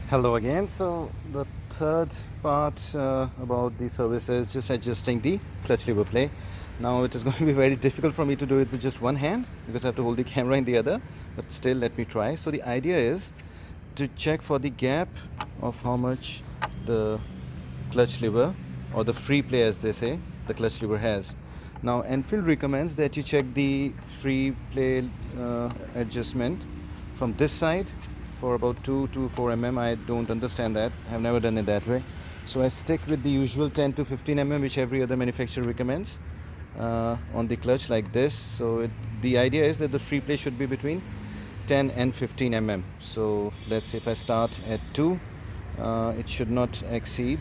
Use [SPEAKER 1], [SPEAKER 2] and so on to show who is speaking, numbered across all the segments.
[SPEAKER 1] Hello again. So the third part about the service is just adjusting the clutch lever play. Now it is going to be very difficult for me to do it with just one hand because I have to hold the camera in the other, but still let me try. So the idea is to check for the gap of how much the clutch lever, or the free play as they say, the clutch lever has. Now Enfield recommends that you check the free play adjustment from this side for about 2 to 4 mm. I don't understand that. I've never done it that way. So I stick with the usual 10 to 15 mm which every other manufacturer recommends on the clutch like this. So the idea is that the free play should be between 10 and 15 mm. So let's say if I start at 2, it should not exceed.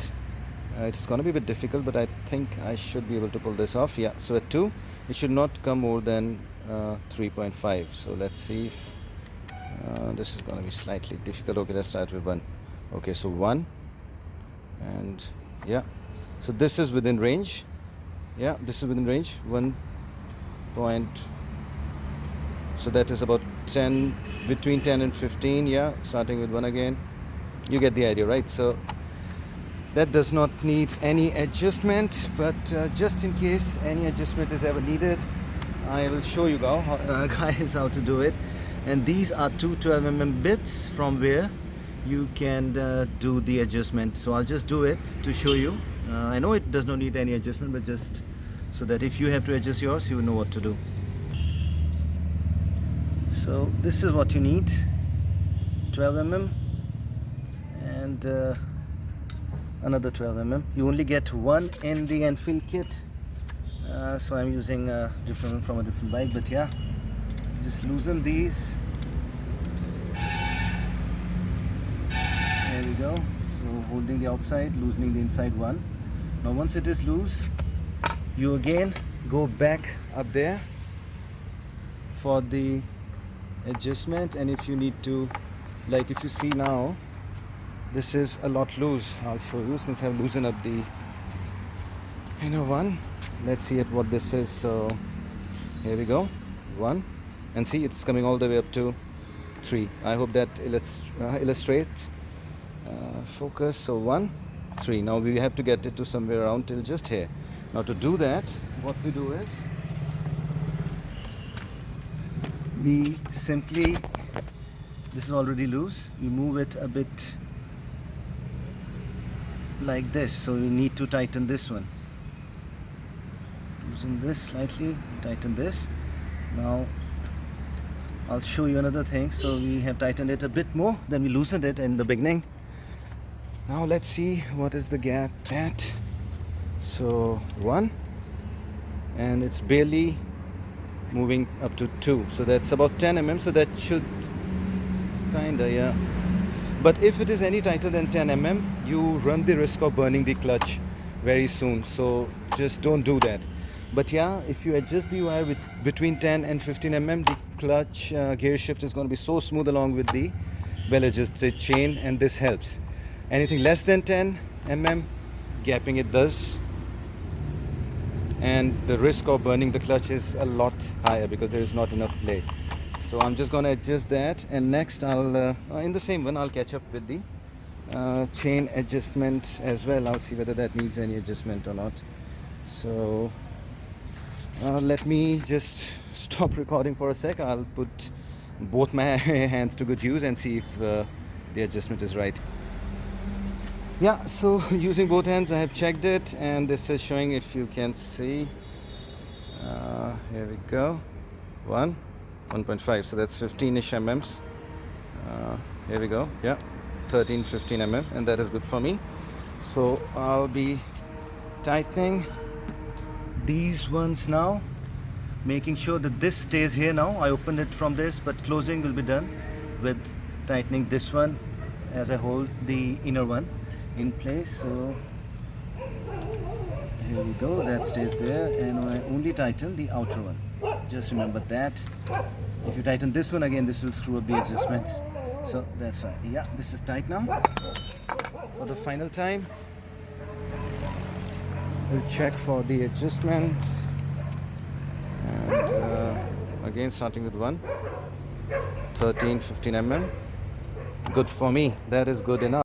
[SPEAKER 1] It's going to be a bit difficult, but I think I should be able to pull this off. Yeah, so at 2, it should not come more than 3.5. So let's see if this is going to be slightly difficult. Okay, let's start with 1. Okay, so 1, and yeah, so this is within range. Yeah, this is within range. 1 point, so that is about 10, between 10 and 15. Yeah, starting with 1 again. You get the idea, right? So that does not need any adjustment, but just in case any adjustment is ever needed, I will show you guys how to do it. And these are two 12 mm bits from where you can do the adjustment. So I'll just do it to show you. I know it does not need any adjustment, but just so that if you have to adjust yours, you know what to do. So this is what you need: 12 mm and another 12 mm. You only get one in the Enfield kit, so I'm using a different one from a different bike. But yeah, just loosen these. There we go. So holding the outside, loosening the inside one. Now once it is loose, you again go back up there for the adjustment. And if you need to, like if you see now, this is a lot loose. I'll show you since I've loosened up the inner one. Let's see at what this is. So here we go, 1, and see it's coming all the way up to 3. I hope that illustrates. Focus. So 1, 3. Now we have to get it to somewhere around till just here. Now to do that, what we do is we simply, this is already loose, we move it a bit like this. So we need to tighten this one. Loosen this slightly, tighten this. Now I'll show you another thing. So we have tightened it a bit more than we loosened it in the beginning. Now let's see what is the gap at. So 1, and it's barely moving up to 2, so that's about 10 mm. So that should kinda, yeah. But if it is any tighter than 10 mm, you run the risk of burning the clutch very soon. So just don't do that. But yeah, if you adjust the wire with between 10 and 15 mm, the clutch gear shift is going to be so smooth along with the well adjusted chain, and this helps. Anything less than 10 mm, gapping it does, and the risk of burning the clutch is a lot higher because there is not enough play. So I'm just going to adjust that, and next I'll in the same one I'll catch up with the chain adjustment as well. I'll see whether that needs any adjustment or not. So let me just stop recording for a sec. I'll put both my hands to good use and see if the adjustment is right. Yeah, so using both hands I have checked it, and this is showing, if you can see, here we go, 1.5, so that's 15ish mm. Here we go, yeah, 15 mm, and that is good for me. So I'll be tightening these ones now, making sure that this stays here. Now I opened it from this, but closing will be done with tightening this one as I hold the inner one in place. So here we go, that stays there, and I only tighten the outer one. Just remember that. If you tighten this one again, this will screw up the adjustments. So that's right. Yeah, this is tight now. For the final time, we'll check for the adjustments, and again starting with 1, 15 mm. Good for me. That is good enough.